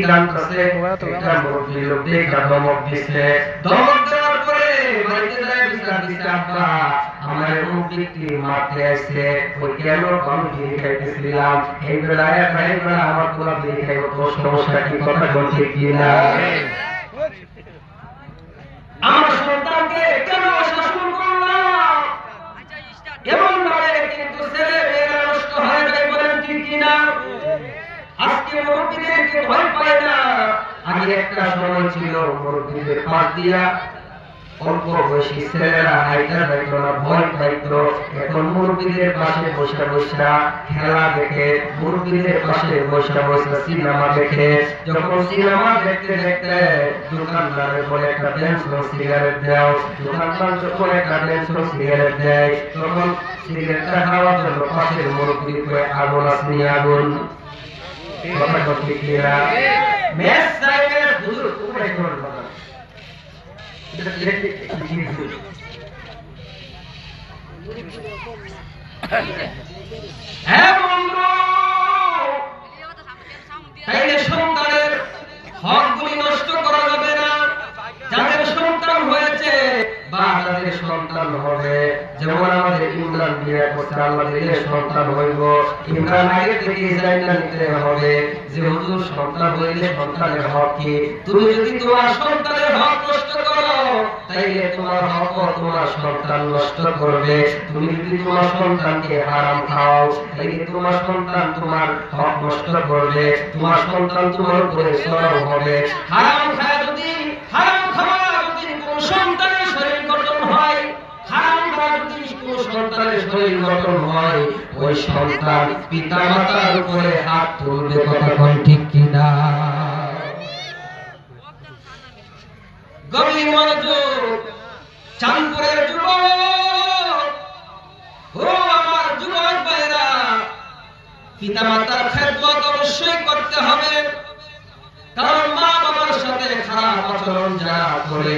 টানতেছে, একটা মুরব্বী লোক দেখা ধমক দিছে, ধমক দেওয়ার পরে বাড়িতে যায় বিচার দিছে, আব্বা আমার মুরব্বীকে মারতে আসছে, ওই কেন আমি বিড়ি খাইতেছিলাম, এই বেলায় আমার তোলা বিড়ি খাইব, তোর সমস্যা কি, কথা বলছে কি না? আমার সন্তানকে কেন শাসন করলাম, এমন ভাবে কিন্তু ছেলে মেয়েরা নষ্ট হয়ে যায়, বলেন ঠিক কিনা? আজকে মুরব্বীদেরকে ভয় পায় না। আগে একটা সময় ছিল মুরব্বীদের পাশ দিয়া অল্প বয়সী ছেলেরা হাইটা যাইত না, ভয় পাইত। এখন মুরব্বীদের পাশে বসে বসে খেলা দেখে, মুরব্বীদের পাশে বসে বসে সিনেমা দেখে। যখন সিনেমা দেখতে দেখতে দোকানদারে বলে একটা ড্যান্সো সিগারেট দাও, দোকানদার যখন একটা ড্যান্সো সিগারেট দেয়, তখন সিগারেটটা খাওয়ার জন্য পাশের মুরব্বী করে আগুন আসনি, আগুন কথা ঠিক কিনা? মেস সাইকেল হুজুর উপরে করে কথা হ্যাঁ বন্ধু, তাইলে সন্তানের হকগুলি নষ্ট করা যাবে না। যাদের সন্তান হয়েছে বা যাদের সন্তান হবে, যেমন আমাদের ইমরান বিয়ে করতে, আল্লাহ দিলে সন্তান হইব, ইমরান আগে থেকে জায়গা নিতে হবে যে হুজুর সন্তান হইলে সন্তানের হক কি। তুমি যদি তোমার সন্তানের হক নষ্ট করো, তাইলে তোমার হক তোমার সন্তান নষ্ট করবে। তুমি যদি তোমার সন্তানকে হারাম খাও, তাইলে তোমার সন্তান তোমার হক নষ্ট করবে, তোমার সন্তান তোমার উপরে চড়াও হবে। হারাম খায় যদি, হারাম খাওয়া যদি কোন সন্তানের শরীর গঠন হয়, হারাম খাওয়া যদি কোন সন্তানের শরীর গঠন হয়, ওই সন্তান পিতা মাতার উপরে হাত তুলবে, কথা কয় ঠিক কিনা? গভীর মনোযোগ, চাঁদপুরের যুবক, ও আমার যুবক ভাইরা, পিতা মাতার খেদমত অবশ্যই করতে হবে। কারণ মা বাবার সাথে খারাপ আচরণ যারা করে,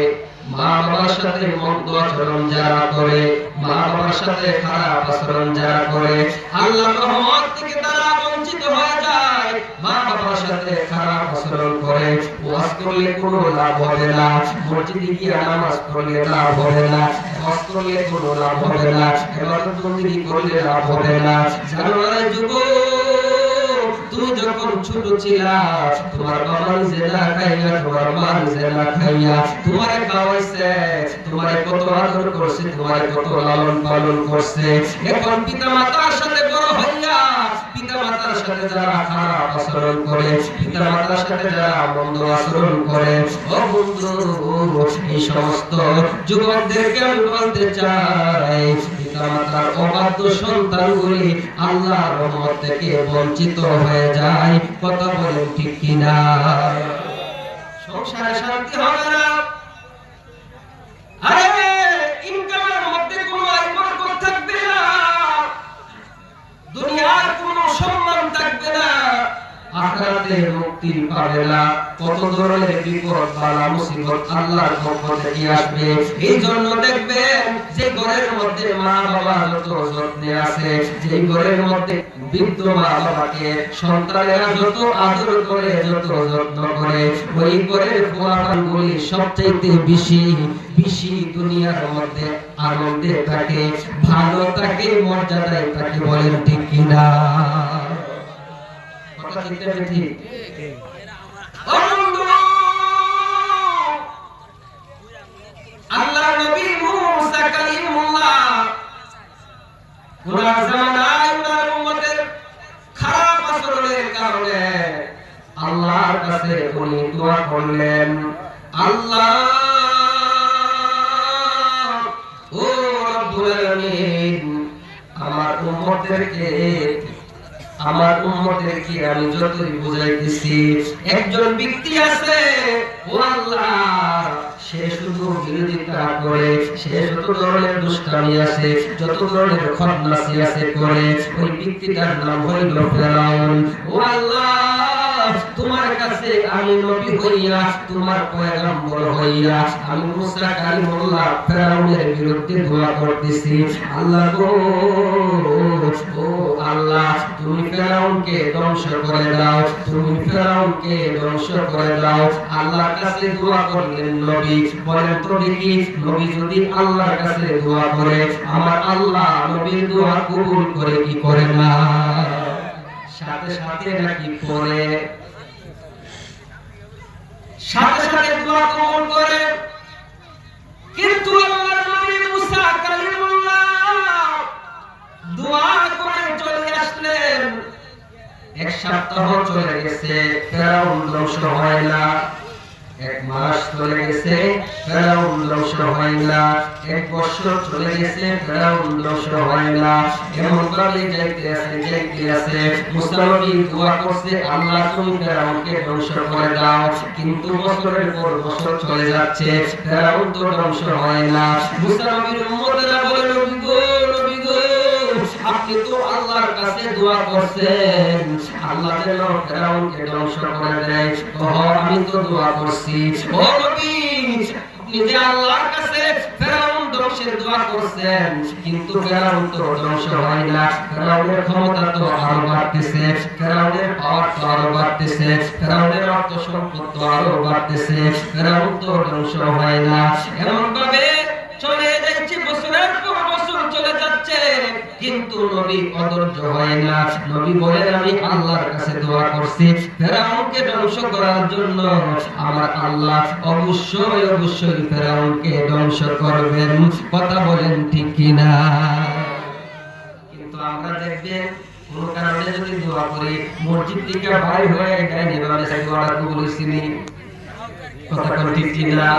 মা বাবার সাথে মন্দ আচরণ যারা করে, মা বাবার সাথে খারাপ আচরণ যারা করে, আল্লাহর রহমত থেকে তারা বঞ্চিত হয়ে যায়। মা বাবার সাথে খারাপ আচরণ করে, ওয়াজ করলে কোনো লাভ হবে না, মসজিদে গিয়ে নামাজ পড়লে লাভ হবে না, হজ করলে কোনো লাভ হবে না, ইবাদত বন্দেগী করলে লাভ হবে না। জানো না যুবক, তুমি যখন ছোট ছিলা, তোমার বাবা জেনা খাইয়া, তোমার মা জেনা খাইয়া তোমারে খাওয়াইছে, তোমারে কত আদর করছে, তোমারে কত লালন পালন করছে। এখন পিতা মাতার সাথে বড় হইয়া পিতা মাতার সাথে যারা খারাপ আচরণ করে, পিতা মাতার সাথে যারা মন্দ আচরণ করে, ও বন্ধু, এই সমস্ত যুবকদেরকে আমি বলতে চাই, পিতা মাতার অবাধ্য সন্তানগুলি আল্লাহর রহমত থেকে বঞ্চিত হয়ে যায়। কথা বলেন ঠিক কিনা? সংসারে শান্তি হবে না। আরে ইনকামের মধ্যে কোনো আয় বরকত থাকবে না, দুনিয়ার কোনো সম্মান থাকবে না, আখিরাতে মুক্তি পাবে না। কত ধরনের বিপদ বালা মুসিবত আল্লাহর পক্ষ থেকে আসবে। এই জন্য দেখবেন যে ঘরের মধ্যে মা বাবা যত যত্নে আছে, যে ঘরের মধ্যে বৃদ্ধ মা বাবাকে সন্তানেরা যত আদর করে, যত যত্ন করে, ওই ঘরের পোলাপানগুলি সবচাইতে বেশি বেশি দুনিয়ার মধ্যে আনন্দে থাকে, ভালো থাকে, মর্যাদায় থাকে। বলেন ঠিক কিনা? আল্লাহ নবী মুসা কালিমুল্লাহ ওনার জামানায় ওনার উম্মতের খারাপ আচরণের কারণে আল্লাহর কাছে উনি দোয়া করলেন, আল্লাহ ও রব্বুল আলামিন, আমার উম্মতদেরকে আমি যতই বুঝাইতেছি, একজন ব্যক্তি আছে, ও আল্লাহ, সে শুধু বিরোধিতা করে, সে যত ধরনের দুষ্টামি আছে, যত ধরনের খতনাসি আছে করে, ওই ব্যক্তিটার নাম হইল ফেরাউন। ও আল্লাহ, তোমার কাছে আমি নবী হইয়া তোমার পয়গম্বর হইয়া আমি মুসা কালিমুল্লাহ ফেরাউনের বিরুদ্ধে দোয়া করতেছি। আল্লাহ গো, ও আল্লাহ, তুমি ফেরাউনকে ধ্বংস করে দাও, তুমি ফেরাউনকে ধ্বংস করে দাও। আল্লাহর কাছে দোয়া করলেন নবী। বলেন তো দেখি, নবী যদি আল্লাহর কাছে দোয়া করে, আমার আল্লাহ নবীর দোয়া কবুল করে কি করে না? সাথে সাথে নাকি করে? সাথে সাথে দোয়া কবুল করে। কিন্তু আল্লাহর নবী মুসা কালিমুল্লাহ দোয়া করে চলে আসলেন। এক সপ্তাহ চলে গেছে, ফেরাউন ধ্বংস হয় না। এক মাস চলে গেছে, ফেরাউন ধ্বংস হয় না। এক বছর চলে গেছে, ফেরাউন ধ্বংস হয় না। এমন ভাবে যাইতে আছে। মুসা নবী দোয়া করছে, আল্লাহ তুমি ফেরাউনকে ধ্বংস করে দাও। কিন্তু বছরের পর বছর চলে যাচ্ছে, ফেরাউন তো ধ্বংস হয় না। মুসা নবীর উম্মতেরা বলে, নবী গো, নবী গো, আপনি তো আল্লাহর কাছে দোয়া করছেন আল্লাহ যেন ফেরাউনকে ধ্বংস করে দেয়। আমি তো দোয়া করছি। ও নবী, আপনি যে আল্লাহর কাছে ফেরাউন ধ্বংসের দোয়া করছেন, কিন্তু ফেরাউন তো ধ্বংস হয় না। ফেরাউনের ক্ষমতা তো আরো বাড়তেছে, ফেরাউনের পাওয়ার তো আরো বাড়তেছে, ফেরাউনের অর্থ সম্পদ তো আরো বাড়তেছে, ফেরাউন তো ধ্বংস হয় না। এমন ভাবে চলে যাচ্ছে, বছরের পর বছর চলে যাচ্ছে, কিন্তু নবী অধৈর্য হয় না। নবী বলেন, আমি আল্লাহর কাছে দোয়া করছি ফেরাউনকে ধ্বংস করার জন্য, আমার আল্লাহ অবশ্যই অবশ্যই ফেরাউনকে ধ্বংস করবেন। কথা বলেন ঠিক কিনা? কিন্তু আমরা দেখবেন কোন কারণে যদি দোয়া করি, মসজিদ থেকে বাইরে হয়ে যায় নেভাবে দোয়াটা কবুল হইছিনি। কথা কোন ঠিক কিনা?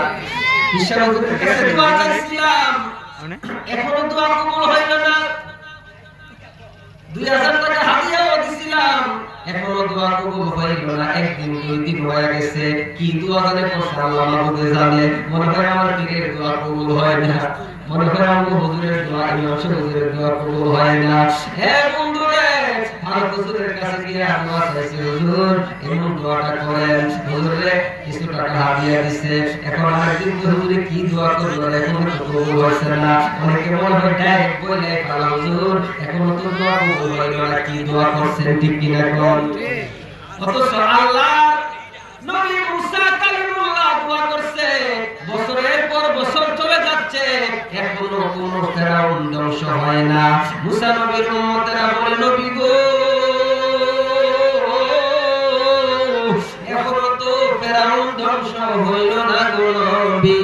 ঈশ্বরের কাছে দোয়া চাইছিলাম, এখনো দোয়া কবুল হইল না। 2000 টাকা হাদিয়াও দিছিলাম, এখনো দোয়া কবুল হইল না। একদিন দুই দিন হয়ে গেছে, কি দোয়া জানে করছে আল্লাহ মাহবুবে জানে। মনে হয় আমার পীরের দোয়া কবুল হয় না, মনে হয় আমার হুজুরের দোয়া, ইমাম হুজুরের দোয়া কবুল হয় না। হে বন্ধুরে, আর হুজুরের কাছে গিয়ে দোয়া চাইছি, হুজুর এমন দোয়াটা করেন। হুজুরে কিছু টাকা হাদিয়া দিছে, এখন আরেকদিন হুজুরে কি দোয়া করলো, এখন তো কবুল হইছে না। অনেকে মনে হয় ডাইরেক্ট বলে ফেলা, হুজুর এখনো তো দোয়া কবুল হইল না, কি দোয়া করছেন ঠিক কিনা কোন? অথচ আল্লাহ নবী মুসা কালিমুল্লাহ দোয়া করছে, বছরের পর বছর চলে যাচ্ছে, এখনো কোন ফেরাউন ধ্বংস হয় না। মুসা নবীর উম্মতেরা বলে, নবী গো, এখনো তো ফেরাউন ধ্বংস হইল না গো নবী।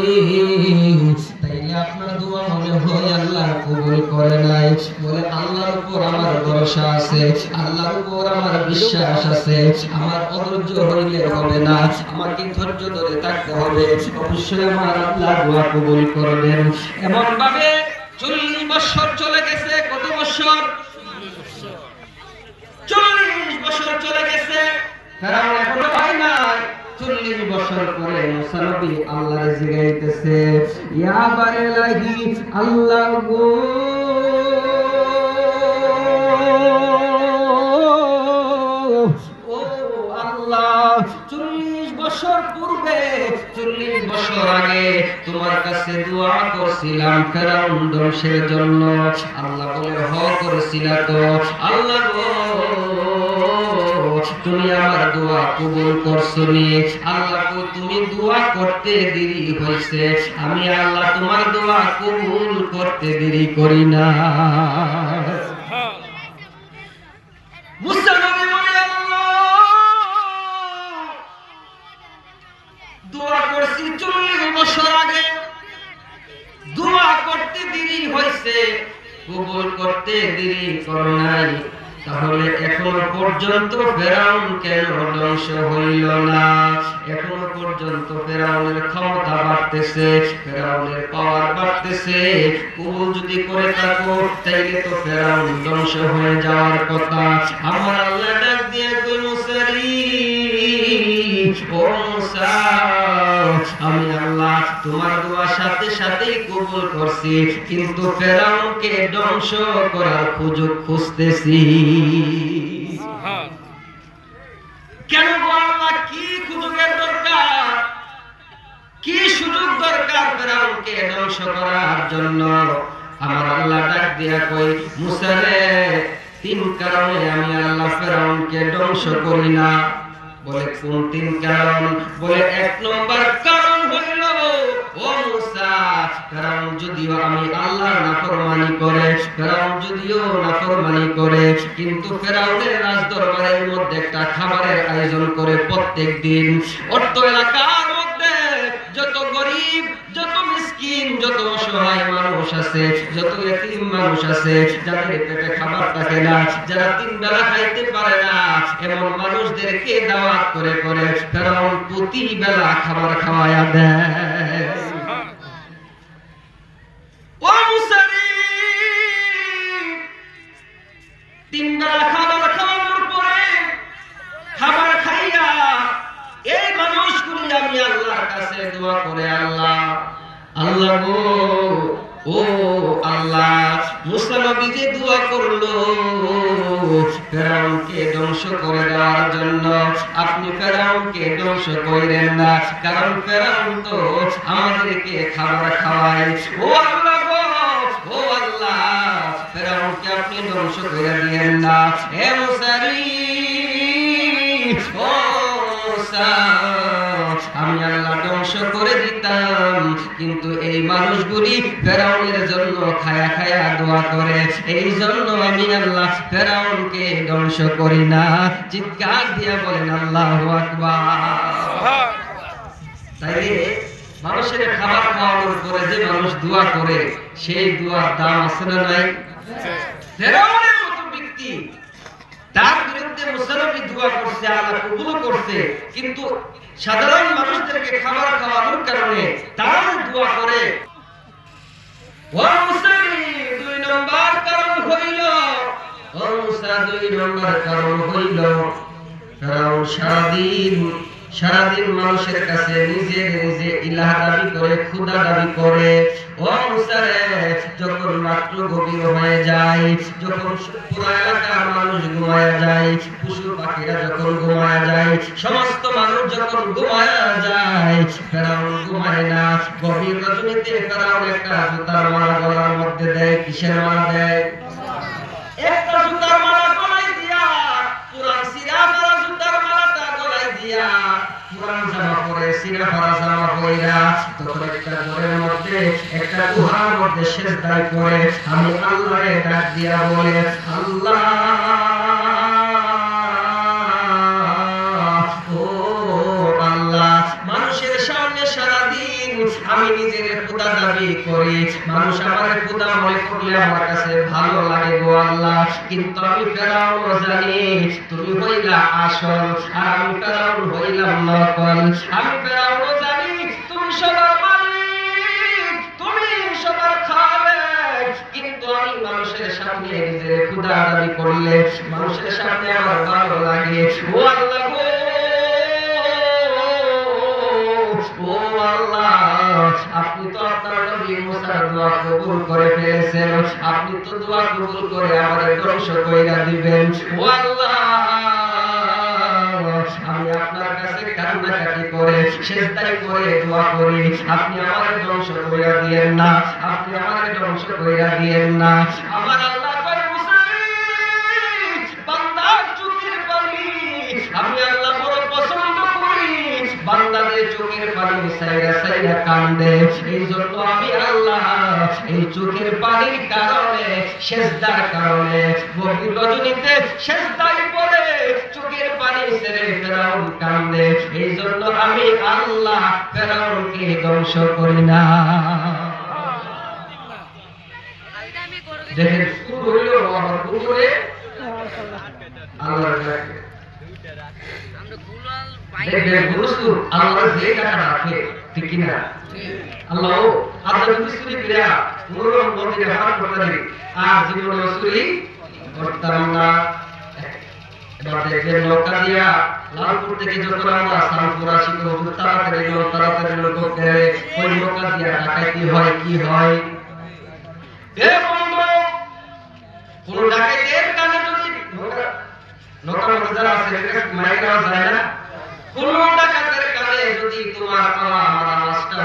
তাইলে আপনার দোয়া মনে হয় আল্লাহ কবুল করে নাই। বলে, আল্লাহর উপর আমার ভরসা আছে, আল্লাহর উপর আমার বিশ্বাস আছে। আমার অধৈর্য হইলে হবে না, আমাকে ধৈর্য ধরে থাকতে হবে। অবশ্যই আমার আল্লাহ দোয়া কবুল করবেন। এমন ভাবে 40 বছর চলে গেছে। কত বছর? 40 বছর চলে গেছে, ফেরাউন এখনো হয় না। 40 বছর পরে মুসা নবী আল্লাহর জিগাইতেছে, ইয়া বারেলাহি আল্লাহ গো, ও আল্লাহ, 40 বছর পূর্বে, 40 বছর আগে তোমার কাছে দোয়া করছিলাম ফেরাউন ধ্বংসের জন্য। আল্লাহ বলে, হ করেছিলা তো। আল্লাহ গো, তুমি আমার দোয়া কবুল করছনি। আল্লাহ গো, তুমি দোয়া করতে দেরি হইছে, আমি আল্লাহ তোমার দোয়া কবুল করতে দেরি করি না। মুসা নবী বলে, আল্লাহ দোয়া করছি 40 বছর আগে, দোয়া করতে দেরি হইছে, কবুল করতে দেরি করো নাই। তাহলে এখনো পর্যন্ত ফেরাউন কেন ধ্বংস হইল না? এখনো পর্যন্ত ফেরাউনের ক্ষমতা বাড়তেছে, ফেরাউনের পাওয়ার বাড়তেছে। কবুল যদি করে থাকো, তাইলে তো ফেরাউন ধ্বংস হয়ে যাওয়ার কথা। আমার আল্লাহ ডাক দিয়ে কই, মুসারি, ও মুসা, আমি আল্লাহ তোমার দোয়া সাথে সাথেই কবুল করছি, কিন্তু ফেরাউনকে ধ্বংস করার সুযোগ খুঁজতেছি। কেন গো আল্লাহ, কি সুযোগের দরকার, কি সুযোগ দরকার ফেরাউনকে ধ্বংস করার জন্য? আমার আল্লাহ ডাক দিয়া কই, মুসা রে, 3 কারণে আমি আল্লাহ ফেরাউনকে ধ্বংস করি না। বলে কোন 3 কারণ? বলে 1 নম্বর কারণ হইল, ও মুসা, ফেরাউন যদিও আমি আল্লাহর নাফরমানি করে, ফেরাউন যদিও নাফরমানি করে, কিন্তু ফেরাউনের রাজদরবারের মধ্যে একটা খাবারের আয়োজন করে প্রত্যেক দিন। অর্থ এলাকার মধ্যে যত গরিব, যত মিসকিন, যত অসহায় মানুষ আছে, যত এতিম মানুষ আছে, যাদের পেটে খাবার থাকে না, যারা 3 বেলা খাইতে পারে না, এমন মানুষদেরকে দাওয়াত করে করে ফেরাউন প্রতি বেলা খাবার খাওয়ায়া দেয়। ও মুসারি, 3 বেলা খাবার খাওয়ানোর পরে, খাবার খাইয়া এই মানুষগুলি আমি আল্লাহর কাছে দোয়া করে, আল্লাহ, আল্লাহ গো, ও আল্লাহ, মুসা নবী যে দোয়া করলো ফেরাউনকে ধ্বংস করে দেওয়ার জন্য, আপনি ফেরাউনকে ধ্বংস করেন না, কারণ ফেরাউন তো আমাদেরকে খাবার খাওয়ায়। ও আল্লাহ গো, ও আল্লাহ, ফেরাউনকে আপনি ধ্বংস করে দিয়েন না। হে মুসারি, ও মুসা, আমি আল্লাহ ধ্বংস করে দিতাম, কিন্তু এই মানুষগুলি ফেরাউনের জন্য খায়া খায়া দোয়া করে, এই জন্য আমি আল্লাহ ফেরাউনকে ধ্বংস করি না। চিৎকার দিয়া বলেন আল্লাহু আকবার। তাই মানুষের খাবার খাওয়ানোর পরে যে মানুষ দোয়া করে, সেই দোয়ার দাম আছে না নাই? ফেরাউনের মতো ব্যক্তি, তার বিরুদ্ধে মুসা নবী দোয়া করছে, আল্লাহ কবুল করছে, কিন্তু সাধারণ মানুষদেরকে খাবার খাওয়ানোর কারণে তারা দোয়া করে। ও মুসা, 2 নম্বর কারণ হইল, ও মুসা, 2 নম্বর কারণ হইল, ফেরাউন সারাদিন মানুষের কাছে নিজে নিজে ইলাহ দাবি করে, খোদা দাবি করে। ও মুসা রে, যখন রাত্র গভীর হয়ে যায়, যখন পুরো এলাকার মানুষ ঘুমায়া যায়, পশু পাখিরা যখন ঘুমায়া যায়, সমস্ত মানুষ যখন ঘুমায়া যায়, ফেরাউন ঘুমায় না। গভীর রজনীতে ফেরাউন একটা জুতার মালা গলার মধ্যে দেয়। কিসের মালা দেয়? একটা জুতার মালা গলায় দিয়া, পুরান সিরা মালা জুতার মালাটা গলায় দিয়া, পুরান জামা পরে, সিরা পরা জামা পইরা, তখন একটা ঘরের মধ্যে, একটা গুহার মধ্যে সেজদায় করে আমি আল্লাহরে ডাক দিয়া বলে, আল্লাহ, ও আল্লাহ, মানুষের সামনে সারাদিন আমি নিজের খোদা দাবি করি, মানুষ আমার খোদা মনে করলে আমার কাছে ভালো লাগে গো আল্লাহ, কিন্তু আমি ফেরাউন জানি তুমি হইলা আসল, আর আমি ফেরাউন হইলাম নকল। আমি ফেরাউন জানি তুমি সবার মালিক, তুমি সবার খালেক, কিন্তু আমি মানুষের সামনে নিজের খোদা দাবি করলে মানুষের সামনে আমার ভালো লাগে। ও আল্লাহ গো, ও আল্লাহ, আপনি তো আপনার নবী মুসার দোয়া কবুল করে ফেলেছেন, আপনি তো দোয়া কবুল করে আমাদের ধ্বংস কইরা দিবেন। ও আল্লাহ, আমি আপনার কাছে কান্নাকাটি করে, সেজদায় করে দোয়া করি, আপনি আমাদের ধ্বংস কইরা দিয়েন না, আপনি আমাদের ধ্বংস কইরা দিয়েন না। আমার আল্লাহ কয়, মুসারি, বান্দার চোখের পানি আমি আল্লাহ বড় পছন্দ করি, বান্দাদের চোখের পানি সাইরা সাইরা কান্দে, এই জন্য আমি আল্লাহ এই চোখের পানির কারণে, সেজদার কারণে, গভীর রজনীতে সেজদায় পড়ে চোখের পানি ছেড়ে ফেরাউন কান্দে, এই জন্য আমি আল্লাহ ফেরাউনকে ধ্বংস করি না। দেখেন, শুরু হইল আমার উপরে আল্লাহর ডাকে। দেখবেন রাসূল আল্লাহ যে টাকা রাখে, ঠিক কি না? আল্লাহ আল্লাহ যদি চুরি করে পুরো নদীতে হাত করতে আর জীবনে চুরি করতাম না। এবার দেখবেন নৌকা দিয়া লালপুর থেকে যখন আমরা সালপুর আসি, তো তাড়াতাড়ি লোক ওই নৌকা দিয়া ডাকাইতি হয়। কি হয়? কোন ডাকাইতের কানে যদি নৌকার মধ্যে যারা আছে মাইরা যায় না? কোন ডাকাতের কানে যদি তোমার আমার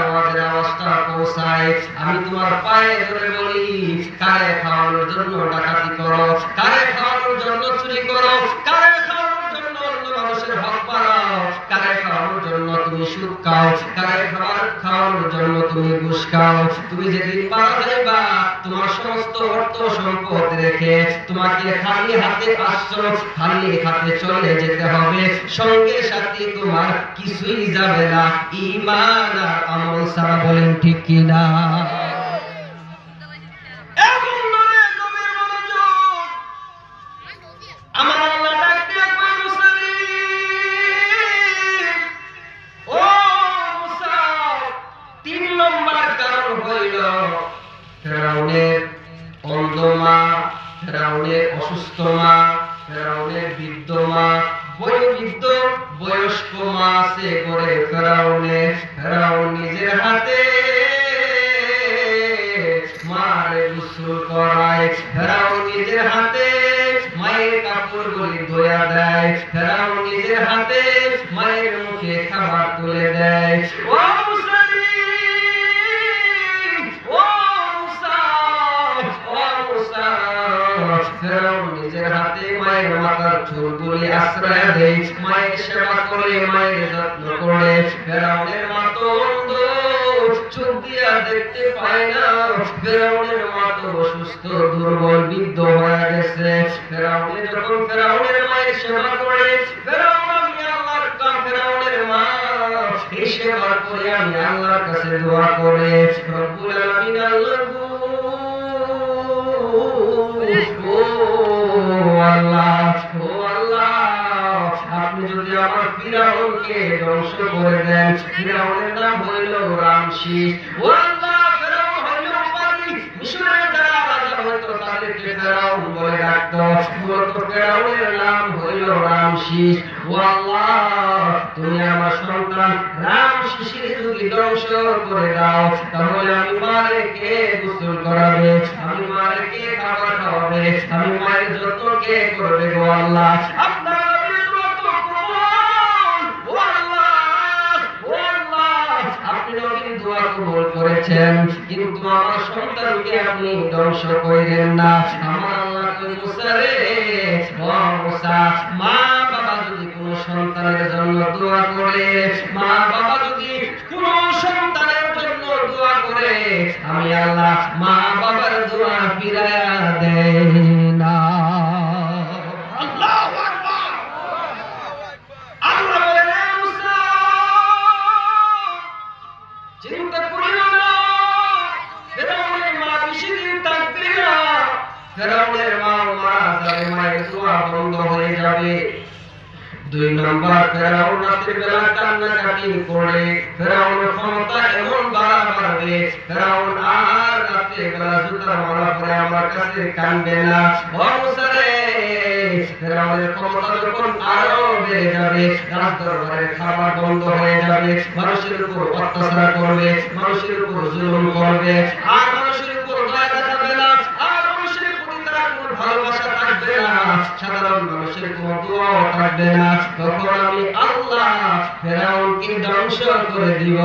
আওয়াজের আওয়াজটা পৌঁছায়, আমি তোমার পায়ে ধরে বলি, কারে খাওয়ানোর জন্য ডাকাতি করো, কারে খাওয়ানোর জন্য চুরি করো, কারে খাওয়ানোর জন্য অন্য মানুষের হক পাড়াও, কারে খাওয়ানোর জন্য তুমি সুদ খাও, কারে খাওয়ানোর জন্য তুমি ঘুষ খাও, তুমি যেদিন মারা যাইবা তোমার সমস্ত অর্থ সম্পদ রেখে তোমাকে খালি হাতে আসছো, খালি হাতে চলে যেতে হবে, সঙ্গে সাথে তোমার কিছুই যাবে না, ঈমান আর আমল ছাড়া। বলেন ঠিক কিনা? এখন নরে নবীর মনোযোগ, আমার আল্লাহ ডাক দিয়ে কয় মুসলিম, ও মুসা, 3 নম্বর কারণ হইল ফেরাউনের অন্ধ মা, ফেরাউনের অসুস্থ মা, ফেরাউনের বৃদ্ধ মা, বয়োবৃদ্ধ বয়স্ক মা আছে করে ফেরাউন নিজের হাতে মারে গোসল করায়, ফেরাউন নিজের হাতে মায়ের কাপড়গুলি ধোয়া দেয়, ফেরাউন নিজের হাতে মায়ের মুখে খাবার তুলে দেয়। ও ফেরাউন নিজের হাতে মায়ের মাথার চুলগুলি আশ্রয় দেয়, মায়ের সেবা করে, মায়ের যত্ন করে। ফেরাউনের মা তো অন্ধ, চোখ দিয়া দেখতে পায় না, ফেরাউনের মা তো অসুস্থ, দুর্বল, বৃদ্ধ হয়ে গেছে। ফেরাউনের মায়ের সেবা করে, ফেরাউনের মা এই সেবা করে আমি আল্লাহর কাছে দোয়া করে, রব্বুল আলামিন আল্লাহ আপনি যদি আমার ফিরাউনকে ধ্বংস করে দেন, ফিরাউনের নাম হইল রামসিস, ও আল্লাহ ফেরাউন হইল পারি, মিশরের যারা রাজা হইতো তাদেরকে ফেরাউন বলে ডাকতো, মূলত ফেরাউনের নাম হইল রামসিস। ও আল্লাহ তুমি আমার সন্তান রামসিসের যদি ধ্বংস করে দাও, তাহলে আমি মারে কে গোসল করাবে, আমি মারে কে খাবার খাওয়াবে, আমি মায়ের যত্ন কে করবে? গো আল্লাহ আপনার আপনি নবীর দোয়া কবুল করেছেন, কিন্তু আমার সন্তানকে আপনি ধ্বংস করেন না। আমার আল্লাহ কই মুসা রে, ও মুসা, মা বাবা যদি কোনো সন্তানের জন্য দোয়া করে, মা বাবা যদি কোনো সন্তানের জন্য দোয়া করে, আমি আল্লাহ মা বাবার দোয়া ফিরায়া দেই না। আল্লাহু আকবার। আল্লাহ বলেন মুসা চিন্তা করিও না, ফেরাউনের মা বেশিদিন থাকবে না, ফেরাউনের মা মারা যাবে, মায়ের দোয়া বন্ধ হয়ে যাবে। 2 নম্বর, ফেরাউন রাতের বেলা কান্নাকাটি করে, ফেরাউনের ক্ষমতা এমন বাড়বে, ফেরাউন আর রাতের বেলা জুতার মারা পরে আমার কাছে কাঁদবে না। ও মুসা রে, ফেরাউনের ক্ষমতা যখন আরো বেড়ে যাবে, রাজদরবারের খাবার বন্ধ হয়ে যাবে, মানুষের উপর অত্যাচার করবে, মানুষের উপর জুলুম করবে, আর মানুষের উপর দয়া দেখাবে না, আর মানুষের প্রতি তার কোনো ভালোবাসা থাকবে না, সাধারণ মানুষের কোনো দোয়াও থাকবে না। তখন আমি আল্লাহ ফেরাউনকে ধ্বংস করে দিব।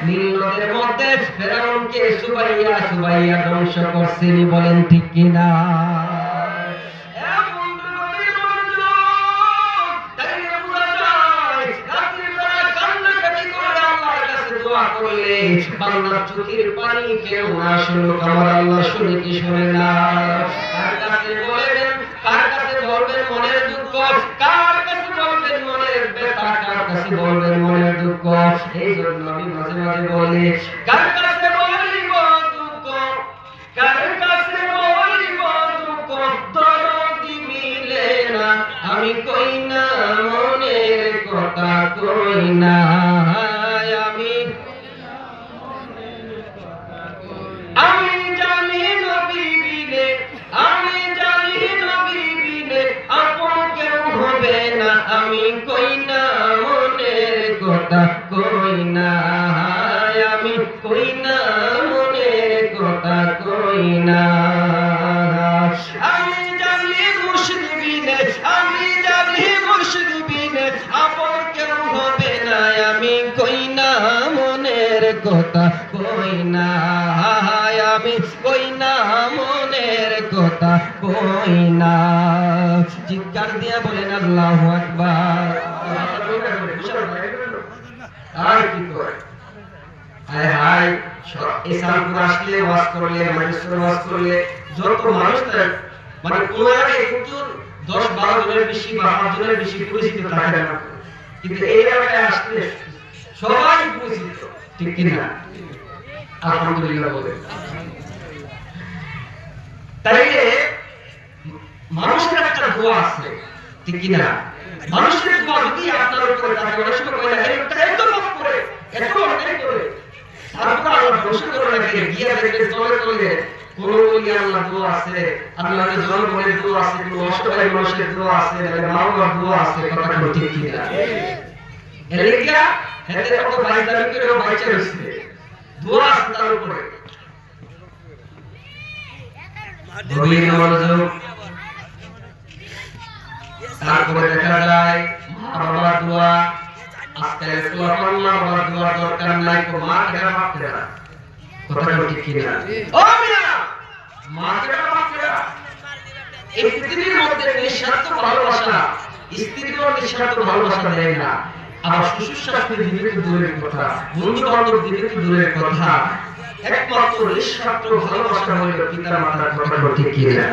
নীল নদের মধ্যে ফেরাউনকে সুবাইয়া ধ্বংস করছিনি। বলেন ঠিক কিনা? বাংলার চোখের পানি কেউ না শুনুক, আমার আল্লাহ শুনে কি শুনে না? কার কাছে বলবেন, কার কাছে বলবেন মনের দুঃখ, কার কাছে বলবেন মনের ব্যথা, কার কাছে বলবেন মনের দুঃখ? এই জন্য আমি মাঝে মাঝে বলি, কার কাছে বলিব দুঃখ, কার কাছে বলিব দুঃখ, দরদি মিলে না, আমি কই না মনের কথা, কই না আমি জানি নবী বিনে, আমি জানি নবী বিনে আপন কেউ হবে না, আমি কই না মনের কথা, কই না, আমি কই না মনের কথা, কই না। আমি জানি মুর্শিদ বিনে, আমি জানি মুর্শিদ বিনে কই না মনের কথা কই না আমি কই না মনের কথা কই না চিৎকার দিয়ে বলেন আল্লাহু আকবার আর কি করে হায় হায় এই সালপুর আসলে ওয়াজ করলে মাদ্রাসায় ওয়াজ করলে যত মানুষ মানে কোন আগে কিন্তু 10-12 জনের বেশি বা 5 জনের বেশি পরিচিত থাকে না কিন্তু এই এলাকায় আসলে সবাই পরিচিত ঠিক কি না আলহামদুলিল্লাহ বলেন তাইলে মানুষের একটা দোয়া আছে ঠিক কি না মানুষের দোয়া যদি আপনার উপরে থাকে অনেক সময় কয় না এত পাপ করে এত অন্যায় করে তারপর আল্লাহ ঘোষণা করে রাখে গিয়ে দেখলে তলে তলে কোন ওলি আল্লাহ দোয়া আছে আল্লাহর জনগণের দোয়া আছে কোন অসহায় মানুষের দোয়া আছে মা বাবার দোয়া আছে কথা ঠিক কি না এলাকা হেতে কত বাইদারি করে বাইচা রইছে দোয়া আছে তার উপরে গভীর মনোযোগ তারপরে দেখা যায় মা বাবার দোয়া আজকাল কোরআন মা বাবার দোয়া দরকার নাই তো মা কেন ভাবতে না কথা ঠিক কি না ও মিয়া মা কেন ভাবতে না এই পৃথিবীর মধ্যে নিঃস্বার্থ ভালোবাসা স্ত্রীর নিঃস্বার্থ ভালোবাসা দেয় না আবার শ্বশুর শাশুড়ি দিবে তো দূরের কথা বন্ধু বান্ধব দিবে তো দূরের কথা একমাত্র নিঃস্বার্থ ভালোবাসা হলো পিতা মাতার কথা ঠিক কি না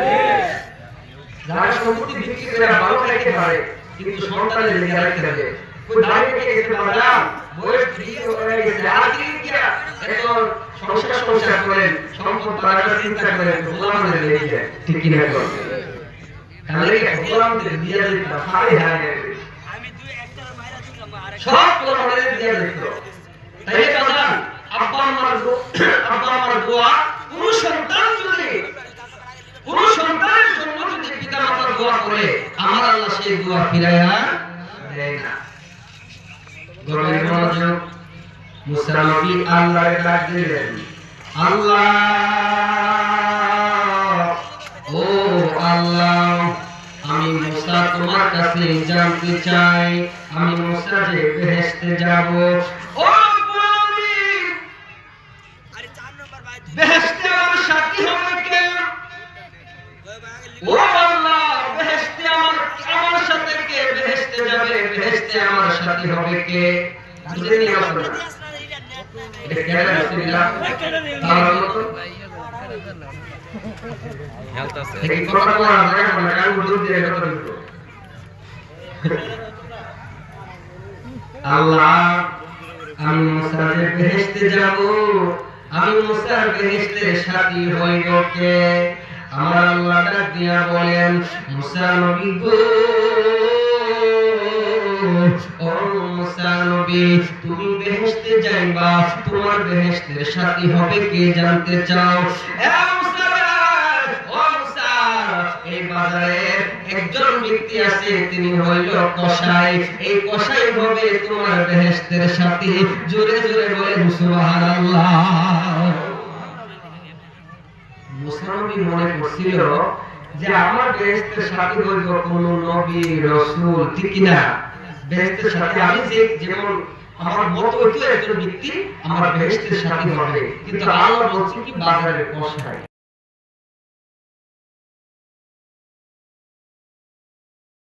যারা সম্পত্তি বিক্রি করে ভালো খাইতে পারে কিন্তু সন্তানের লেগে রাখতে হবে কোন দাঁড়িয়ে গেছে বাবা বয়স 30 হয়ে গেছে আর কি এখন সংসার করেন সম্পদ পাওয়ার চিন্তা করেন গোলামের লেগে ঠিক কি না তাহলে গোলামদের দিয়ে দিতে হায় হায় আমি দুই একটা মাইরা দিলাম আর সব গোলামের দিয়ে দিত তাই বাজান আব্বা আমার দোয়া কোন সন্তানের জন্য যদি পিতা মাতার দোয়া করে আমার আল্লাহ সেই দোয়া ফিরাইয়া দেয় না গভীর মনোযোগ মুসা নবী আল্লাহর ডাক দিলেন আল্লাহ ও আল্লাহ আমি মুসা তোমার কাছে জানতে চাই আমি মুসা যে বেহেশতে যাব ও নবী আরে 4 নম্বর ভাই বেহেশতে আমার সাথী হবে কে ও আল্লাহ বেহেশতে আমার সাথে কে বেহেশতে যাবে বেহেশতে আমার সাথী হবে কে বুঝে নিয়ে আসো এটা কেন রাসূলুল্লাহ তাআলা হেলথ আছে এই কথা বলা যায় না কারণ বুঝতে দিয়ে কথা বলতো আল্লাহ আমি মুসার বেহেশতে যাব আমি মুসার বেহেশতের সাথী হইব কে আমার আল্লাহ ডাক দিয়া বলেন মুসা নবী গো ও মুসা নবী তুমি বেহেশতে যাইবা তোমার বেহেশতের সাথী হবে কে জানতে চাও এ মুসা ও মুসা এই বাজারে একজন ব্যক্তি আছে তিনি হইল কসাই এই কসাই হবে তোমার বেহেশতের সাথী জোরে জোরে বলেন সুবহানাল্লাহ মুসা নবী মনে করছিল যে আমার বেহেশতের সাথী হইব কোন নবী রাসূল ঠিক কি না বেহেশতের সাথে আমি যেমন আমার মত হইতো একজন ব্যক্তি আমার বেহেশতের সাথী হবে কিন্তু আল্লাহ বলছেন কি বাজারের কসাই